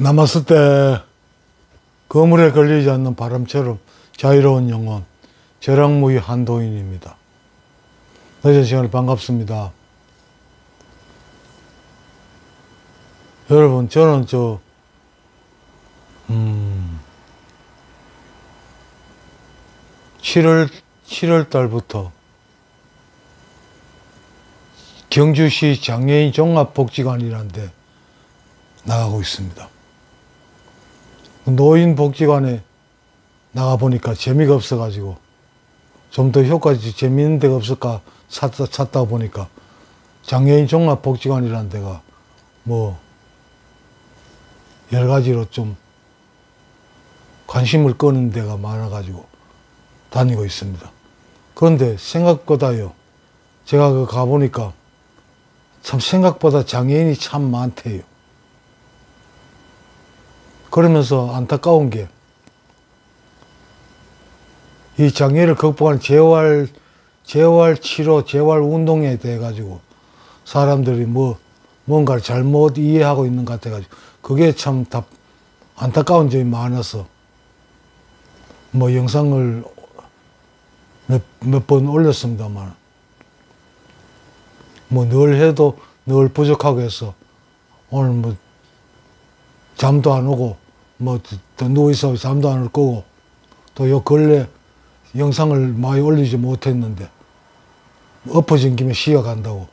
남았을 때 거물에 걸리지 않는 바람처럼 자유로운 영혼, 저랑무의 한도인입니다. 늦은 시간에 반갑습니다. 여러분, 저는 7월 달부터 경주시 장애인 종합복지관이라는 데 나가고 있습니다. 노인복지관에 나가보니까 재미가 없어가지고 좀 더 효과적이 재미있는 데가 없을까 찾다 보니까 장애인 종합복지관이라는 데가 여러 가지로 좀 관심을 끄는 데가 많아가지고 다니고 있습니다. 그런데 생각보다요, 제가 가보니까 참 생각보다 장애인이 참 많대요. 그러면서 안타까운 게, 이 장애를 극복하는 재활 치료, 재활 운동에 대해 가지고 사람들이 뭔가를 잘못 이해하고 있는 것 같아가지고 그게 참 안타까운 점이 많아서 영상을 몇 번 올렸습니다만 늘 해도 늘 부족하고 해서 오늘 잠도 안 오고 또 누워있어 잠도 안 올 거고 또 요 근래 영상을 많이 올리지 못했는데 엎어진 김에 쉬어간다고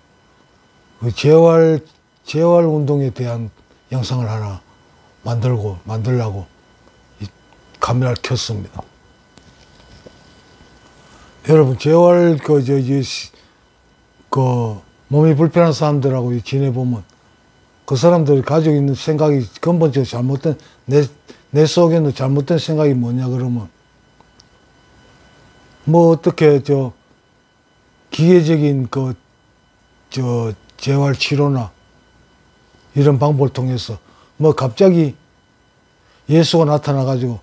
그 재활 운동에 대한 영상을 하나 만들려고 이 카메라를 켰습니다. 여러분, 재활 몸이 불편한 사람들하고 지내보면 그 사람들이 가지고 있는 생각이 근본적으로 잘못된, 내 속에는 잘못된 생각이 뭐냐 그러면 어떻게 기계적인 재활 치료나 이런 방법을 통해서 갑자기 예수가 나타나가지고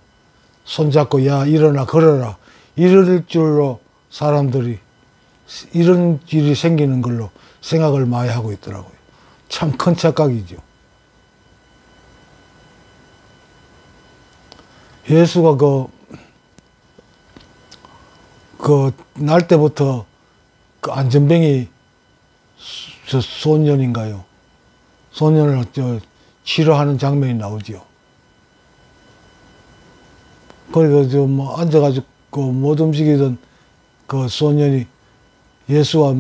손잡고 야 일어나 걸어라 이럴 줄로 사람들이 이런 일이 생기는 걸로 생각을 많이 하고 있더라고요. 참 큰 착각이죠. 예수가 날 때부터 안전병이 소년인가요? 소년을 치료하는 장면이 나오죠. 그러니까 앉아가지고 못 움직이던 그 소년이 예수가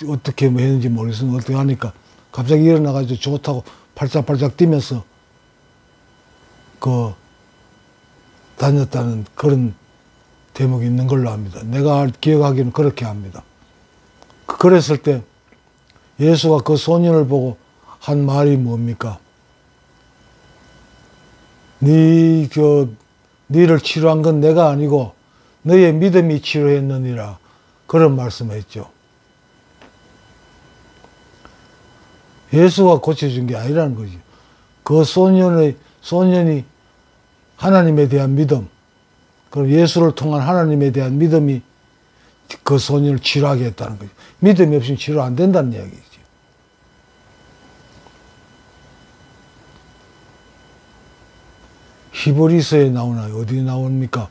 어떻게 했는지 모르겠으면 어떻게 하니까 갑자기 일어나가지고 좋다고 팔짝팔짝 뛰면서 다녔다는 그런 대목이 있는 걸로 압니다. 내가 기억하기는 그렇게 합니다. 그랬을 때 예수가 그 소년을 보고 한 말이 뭡니까? 니를 치료한 건 내가 아니고 너의 믿음이 치료했느니라 그런 말씀을 했죠. 예수가 고쳐준 게 아니라는 거죠. 그 소년이 하나님에 대한 믿음, 그리고 예수를 통한 하나님에 대한 믿음이 그 소년을 치료하게 했다는 거죠. 믿음이 없으면 치료 안 된다는 이야기죠. 히브리서에 나오나요? 어디 나옵니까?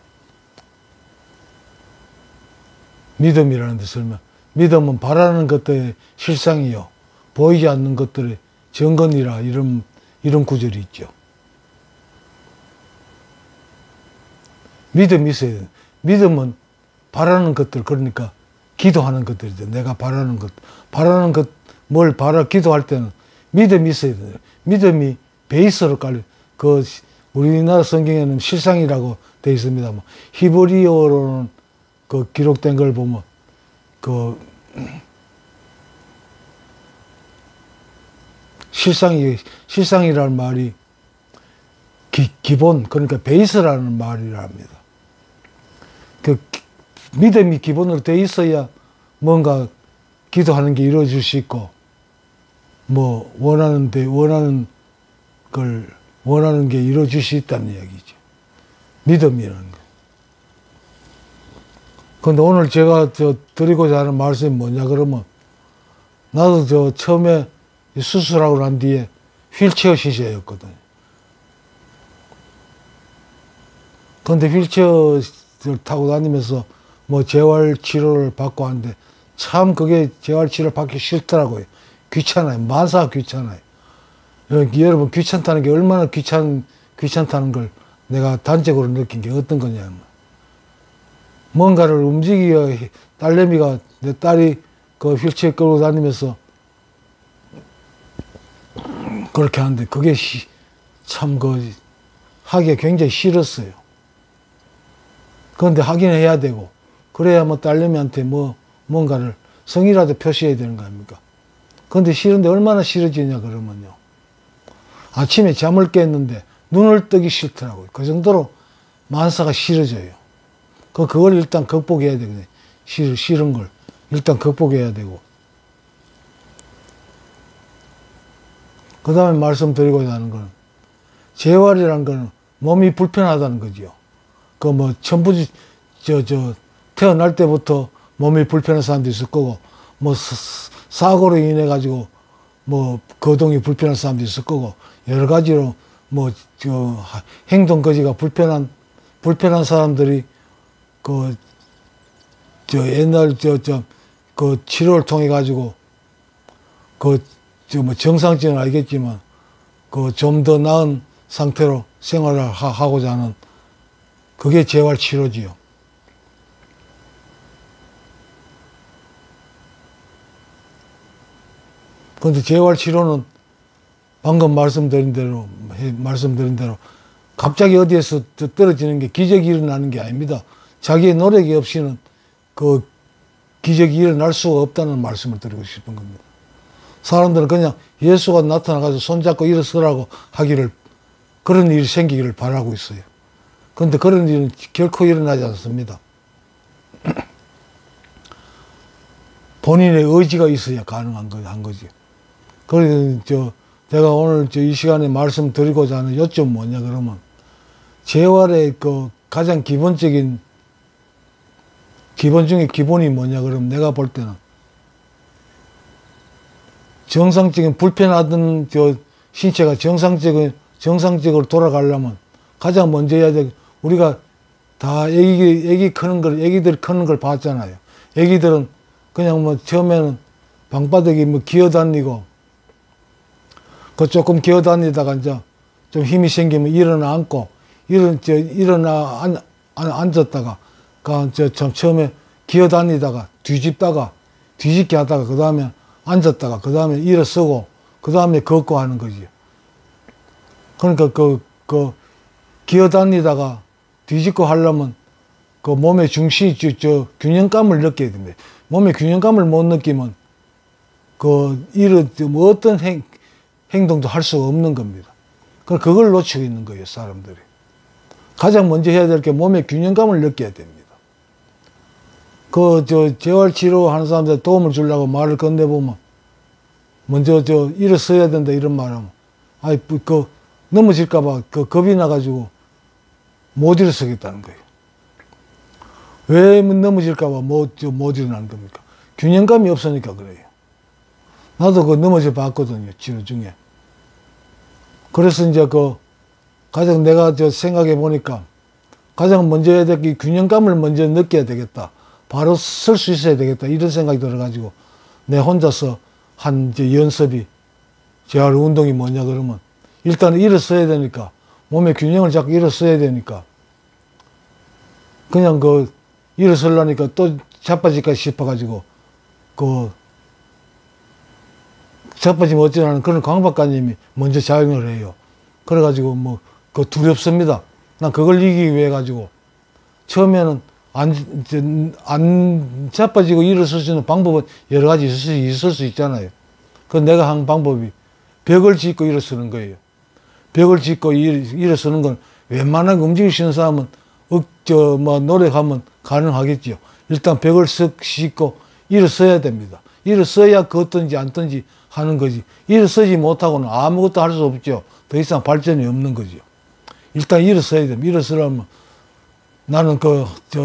믿음이라는 데 설명. 믿음은 바라는 것들의 실상이요 보이지 않는 것들의 증거니라 이런 구절이 있죠. 믿음이 있어야 돼. 믿음은 바라는 것들, 그러니까 기도하는 것들이죠. 내가 바라는 것, 뭘 기도할 때는 믿음이 있어야 돼. 믿음이 베이스로 깔려. 우리나라 성경에는 실상이라고 되어 있습니다만 히브리어로는 기록된 걸 보면 실상이라는 말이 기본, 그러니까 베이스라는 말이라 합니다. 믿음이 기본으로 되어 있어야 뭔가 기도하는 게 이루어질 수 있고, 원하는 게 이루어질 수 있다는 이야기죠. 믿음이라는 거. 근데 오늘 제가 드리고자 하는 말씀이 뭐냐 그러면, 나도 처음에 수술하고 난 뒤에 휠체어 시절이었거든요. 근데 휠체어를 타고 다니면서 뭐 재활 치료를 받고 하는데 참 그게 재활 치료를 받기 싫더라고요. 귀찮아요. 만사가 귀찮아요. 여러분 귀찮다는 게 얼마나 귀찮다는 걸 내가 단적으로 느낀 게 어떤 거냐면 뭔가를 움직이기가 딸내미가 내 딸이 그 휠체어 끌고 다니면서 그렇게 하는데 그게 참 하기가 굉장히 싫었어요. 그런데 하긴 해야 되고 그래야 뭐 딸내미한테 뭔가를 성의라도 표시해야 되는 거 아닙니까? 그런데 싫은데 얼마나 싫어지냐 그러면요. 아침에 잠을 깼는데 눈을 뜨기 싫더라고요. 그 정도로 만사가 싫어져요. 그걸 일단 극복해야 되거든요. 싫은 걸 일단 극복해야 되고. 그 다음에 말씀드리고자 하는 거는 재활이라는 거는 몸이 불편하다는 거죠. 전부 태어날 때부터 몸이 불편한 사람도 있을 거고, 사고로 인해 가지고 거동이 불편한 사람도 있을 거고, 여러 가지로 행동 거지가 불편한 사람들이 옛날 치료를 통해 가지고 정상적은 알겠지만 좀 더 나은 상태로 생활을 하고자 하는 그게 재활 치료지요. 그런데 재활 치료는 방금 말씀드린 대로 갑자기 어디에서 떨어지는 게 기적이 일어나는 게 아닙니다. 자기의 노력이 없이는 그 기적이 일어날 수가 없다는 말씀을 드리고 싶은 겁니다. 사람들은 그냥 예수가 나타나가지고 손잡고 일어서라고 하기를, 그런 일이 생기기를 바라고 있어요. 그런데 그런 일은 결코 일어나지 않습니다. 본인의 의지가 있어야 가능한 거지. 그래서 제가 오늘 이 시간에 말씀드리고자 하는 요점 뭐냐 그러면, 재활의 가장 기본 중에 기본이 뭐냐 그러면, 내가 볼 때는 정상적인 불편하던 신체가 정상적으로 돌아가려면 가장 먼저 해야 돼. 우리가 다 애기들이 크는 걸 봤잖아요. 애기들은 그냥 처음에는 방바닥에 기어다니고, 조금 기어다니다가 이제 좀 힘이 생기면 일어나 앉고, 앉았다가, 처음에 기어다니다가 뒤집다가, 뒤집게 하다가, 그 다음에 앉았다가, 그 다음에 일어서고, 그 다음에 걷고 하는 거지. 그러니까 기어다니다가 뒤집고 하려면 몸의 중심이 균형감을 느껴야 됩니다. 몸의 균형감을 못 느끼면 어떤 행동도 할 수가 없는 겁니다. 그걸 놓치고 있는 거예요, 사람들이. 가장 먼저 해야 될 게 몸의 균형감을 느껴야 됩니다. 재활치료 하는 사람들 도움을 주려고 말을 건네보면, 먼저 일어서야 된다 이런 말하면, 넘어질까봐 겁이 나가지고 못 일어서겠다는 거예요. 왜 넘어질까봐 못 일어나는 겁니까? 균형감이 없으니까 그래요. 나도 넘어져 봤거든요, 치료 중에. 그래서 이제 가장 내가 생각해 보니까 가장 먼저 해야 될 게 균형감을 먼저 느껴야 되겠다. 바로 설 수 있어야 되겠다. 이런 생각이 들어가지고 내 혼자서 한 연습이, 재활 운동이 뭐냐 그러면, 일단 일어서야 되니까, 몸의 균형을 잡고 일어서야 되니까, 그냥 일어서려니까 또 자빠질까 싶어가지고, 자빠지면 어쩌라는 그런 강박관념이 먼저 작용을 해요. 그래가지고 두렵습니다. 난 그걸 이기기 위해 가지고, 처음에는 안 자빠지고 일어설 수 있는 방법은 여러 가지 있을 수 있잖아요. 내가 한 방법이 벽을 짓고 일어서는 거예요. 벽을 짓고 일어서는 건 웬만하게 움직일 수 있는 사람은 노력하면 가능하겠죠. 일단 벽을 쓱 짓고 일어서야 됩니다. 일어서야 걷든지 앉든지 하는 거지. 일어서지 못하고는 아무것도 할 수 없죠. 더 이상 발전이 없는 거죠. 일단 일어서야 됩니다. 일어서려면 나는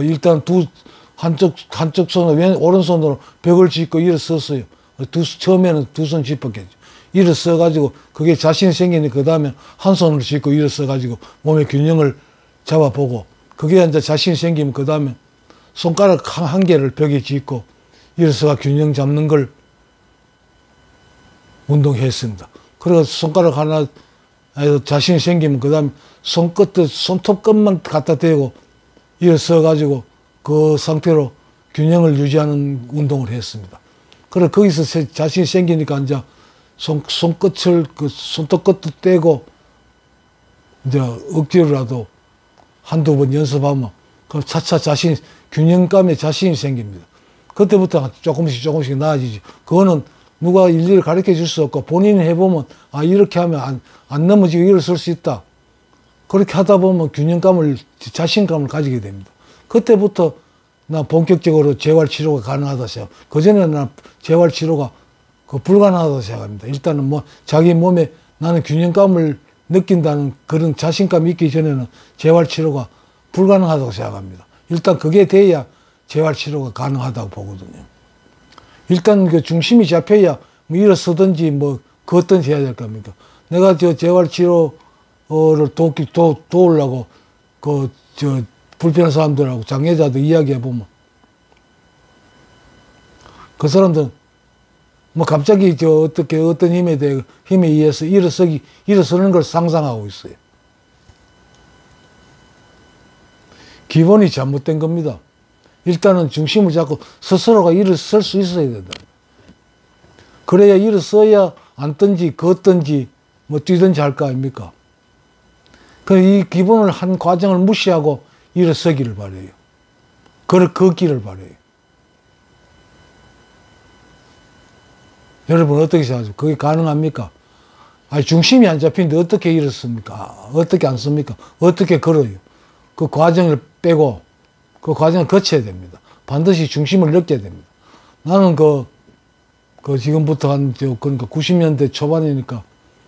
일단 한쪽 손으로, 오른손으로 벽을 짚고 일어섰어요. 처음에는 두 손 짚었겠죠. 일어서가지고, 그게 자신이 생기니까, 그 다음에 한 손으로 짚고 일어서가지고, 몸의 균형을 잡아보고, 그게 이제 자신이 생기면 그 다음에 손가락 한 개를 벽에 짚고 일어서가 균형 잡는 걸 운동했습니다. 그래서 손가락 하나 자신이 생기면 그 다음에 손톱 끝만 갖다 대고 일어서 가지고 그 상태로 균형을 유지하는 운동을 했습니다. 그래 거기서 자신이 생기니까 이제 손끝을 손톱 끝도 떼고 이제 억지로라도 한두 번 연습하면 그 차차 균형감에 자신이 생깁니다. 그때부터 조금씩 나아지지. 그거는 누가 일일이 가르쳐 줄 수 없고 본인이 해보면 아 이렇게 하면 안 넘어지고 일어설 수 있다. 그렇게 하다 보면 자신감을 가지게 됩니다. 그때부터 나 본격적으로 재활치료가 가능하다 생각. 그전에는 나 재활치료가 불가능하다고 생각합니다. 일단은 뭐 자기 몸에 나는 균형감을 느낀다는 그런 자신감이 있기 전에는 재활치료가 불가능하다고 생각합니다. 일단 그게 돼야 재활치료가 가능하다고 보거든요. 일단 그 중심이 잡혀야 뭐 일어서든지 뭐 걷든지 해야 될 겁니다. 내가 재활치료를 도우려고 불편한 사람들하고 장애자들 이야기해보면 그 사람들은 뭐 갑자기 어떤 힘에 의해서 일어서는 걸 상상하고 있어요. 기본이 잘못된 겁니다. 일단은 중심을 잡고 스스로가 일어설 수 있어야 된다. 그래야 일어서야 앉든지 걷든지 뭐 뛰든지 할 거 아닙니까? 이 기본을 한 과정을 무시하고 일어서기를 바래요. 걷기를 바래요. 여러분 어떻게 생각하세요? 그게 가능합니까? 아니 중심이 안 잡히는데 어떻게 일어섭니까? 어떻게 안 씁니까? 어떻게 걸어요? 그 과정을 빼고 그 과정을 거쳐야 됩니다. 반드시 중심을 느껴야 됩니다. 나는 지금부터 그러니까 90년대 초반이니까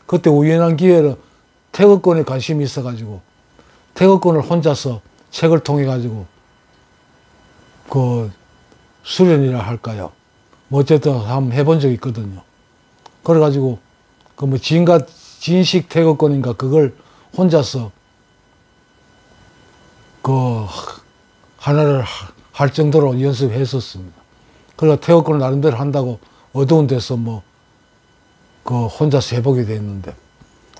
그때 우연한 기회로 태극권에 관심이 있어가지고 태극권을 혼자서 책을 통해 가지고 수련이라 할까요? 뭐 어쨌든 한번 해본 적이 있거든요. 그래가지고 진식 태극권인가 그걸 혼자서 하나를 할 정도로 연습했었습니다. 그래서 태극권을 나름대로 한다고 어두운 데서 혼자서 해보게 됐는데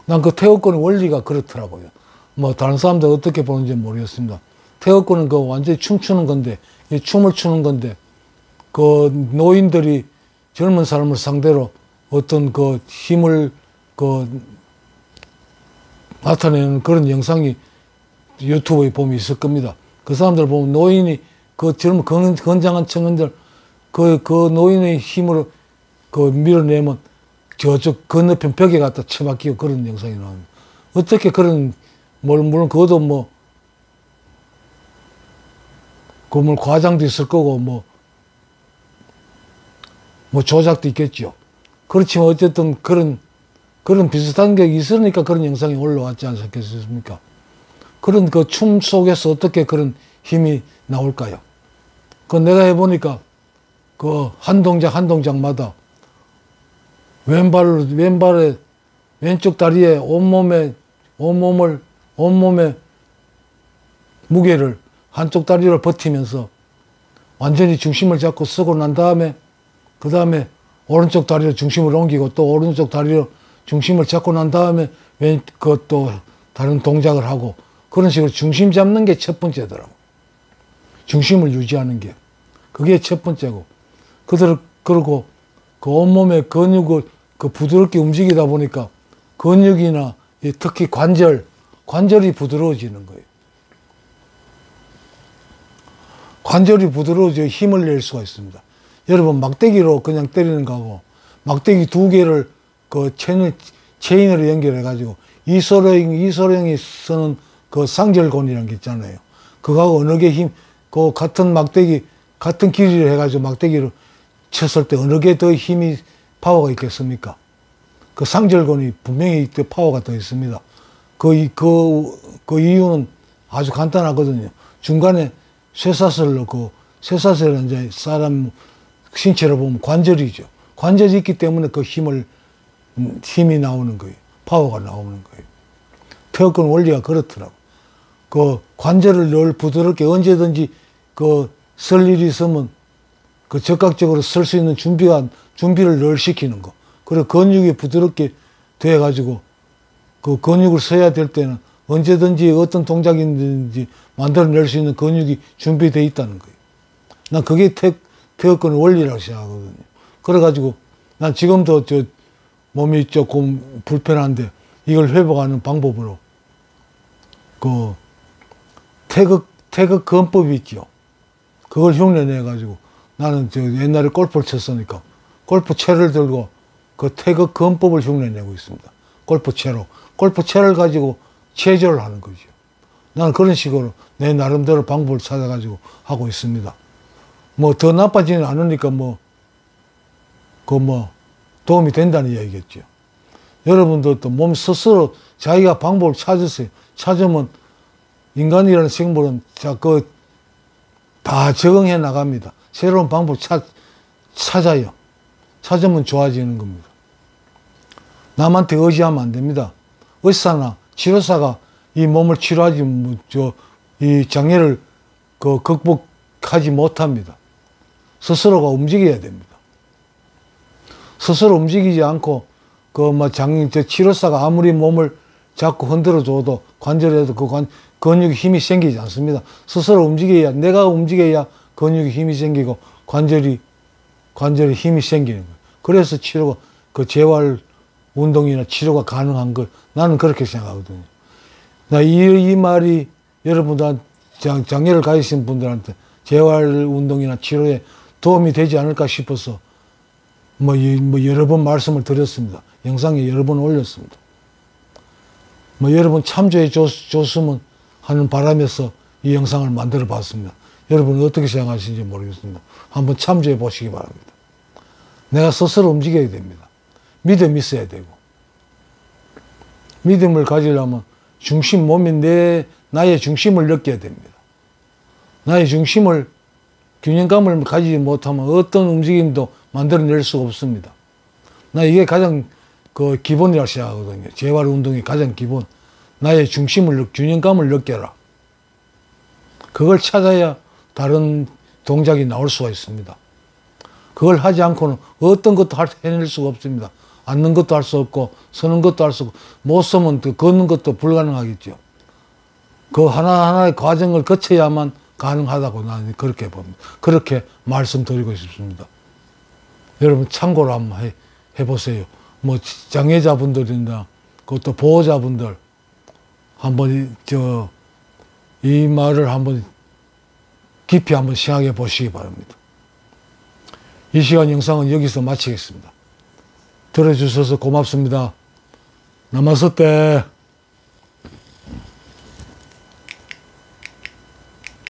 난 그 태극권의 원리가 그렇더라고요. 뭐 다른 사람들 어떻게 보는지 모르겠습니다. 태극권은 완전히 춤추는 건데 춤을 추는 건데 노인들이 젊은 사람을 상대로 어떤 힘을 나타내는 그런 영상이 유튜브에 보면 있을 겁니다. 그 사람들 보면 노인이 젊은 건장한 청년들 노인의 힘으로 밀어내면 저쪽 건너편 벽에 갖다 처박히고 그런 영상이 나옵니다. 어떻게 물론 그것도 과장도 있을 거고 조작도 있겠죠. 그렇지만 어쨌든 그런 비슷한 게 있으니까 그런 영상이 올라왔지 않겠습니까? 그런 춤 속에서 어떻게 그런 힘이 나올까요? 내가 해보니까 한 동작마다 왼발에 왼쪽 다리에 온몸의 무게를 한쪽 다리로 버티면서 완전히 중심을 잡고 쓰고 난 다음에 그 다음에 오른쪽 다리로 중심을 옮기고 또 오른쪽 다리로 중심을 잡고 난 다음에 또 다른 동작을 하고 그런 식으로 중심 잡는 게 첫 번째더라고. 중심을 유지하는 게. 그게 첫 번째고. 그리고 온몸의 근육을 부드럽게 움직이다 보니까 근육이나 특히 관절이 부드러워지는 거예요. 관절이 부드러워져 힘을 낼 수가 있습니다. 여러분 막대기로 그냥 때리는 거하고 막대기 두 개를 체인으로 연결해 가지고 이소룡이 쓰는 상절곤이라는 게 있잖아요. 그거하고 어느 게 같은 막대기 같은 길이를 해가지고 막대기를 쳤을 때 어느 게 더 힘이 파워가 있겠습니까? 상절곤이 분명히 파워가 더 있습니다. 그 이유는 아주 간단하거든요. 중간에 쇠사슬로 쇠사슬은 이제 사람 신체로 보면 관절이죠. 관절이 있기 때문에 힘이 나오는 거예요. 파워가 나오는 거예요. 태극권 원리가 그렇더라고. 그 관절을 늘 부드럽게 언제든지 그 쓸 일이 있으면 그 적극적으로 쓸 수 있는 준비를 늘 시키는 거. 그리고 근육이 부드럽게 돼가지고 그 근육을 써야 될 때는 언제든지 어떤 동작이든지 만들어낼 수 있는 근육이 준비되어 있다는 거예요. 난 그게 태극권의 원리라고 생각하거든요. 그래가지고 난 지금도 저 몸이 조금 불편한데 이걸 회복하는 방법으로 그 태극 건법이 있죠. 그걸 흉내내가지고 나는 저 옛날에 골프를 쳤으니까 골프채를 들고 그 태극 건법을 흉내내고 있습니다. 골프채를 가지고 체조를 하는 거죠. 나는 그런 식으로 내 나름대로 방법을 찾아가지고 하고 있습니다. 뭐 더 나빠지는 않으니까 도움이 된다는 이야기겠죠. 여러분들도 몸 스스로 자기가 방법을 찾으세요. 찾으면 인간이라는 생물은 다 적응해 나갑니다. 새로운 방법 찾아요. 찾으면 좋아지는 겁니다. 남한테 의지하면 안 됩니다. 의사나 치료사가 이 몸을 치료하지, 이 장애를 극복하지 못합니다. 스스로가 움직여야 됩니다. 스스로 움직이지 않고, 치료사가 아무리 몸을 자꾸 흔들어줘도, 관절에도 근육에 힘이 생기지 않습니다. 스스로 내가 움직여야 근육에 힘이 생기고, 관절에 힘이 생기는 거예요. 그래서 치료가, 재활 운동이나 치료가 가능한 것, 나는 그렇게 생각하거든요. 이 말이 여러분들, 장애를 가지신 분들한테 재활 운동이나 치료에 도움이 되지 않을까 싶어서 여러 번 말씀을 드렸습니다. 영상에 여러 번 올렸습니다. 여러분 참조해 줬으면 하는 바람에서 이 영상을 만들어 봤습니다. 여러분은 어떻게 생각하시는지 모르겠습니다. 한번 참조해 보시기 바랍니다. 내가 스스로 움직여야 됩니다. 믿음이 있어야 되고, 믿음을 가지려면 나의 중심을 느껴야 됩니다. 나의 중심을, 균형감을 가지지 못하면 어떤 움직임도 만들어낼 수가 없습니다. 이게 가장 기본이라고 생각하거든요. 재활 운동의 가장 기본. 나의 균형감을 느껴라. 그걸 찾아야 다른 동작이 나올 수가 있습니다. 그걸 하지 않고는 어떤 것도 해낼 수가 없습니다. 앉는 것도 할 수 없고, 서는 것도 할 수 없고, 못 서면 걷는 것도 불가능하겠죠. 그 하나하나의 과정을 거쳐야만 가능하다고 나는 그렇게 봅니다. 그렇게 말씀드리고 싶습니다. 여러분 참고로 한번 해보세요. 장애자분들이나 그것도 보호자분들 한번 이 말을 한번 깊이 한번 생각해 보시기 바랍니다. 이 시간 영상은 여기서 마치겠습니다. 들어주셔서 고맙습니다. 나마스테.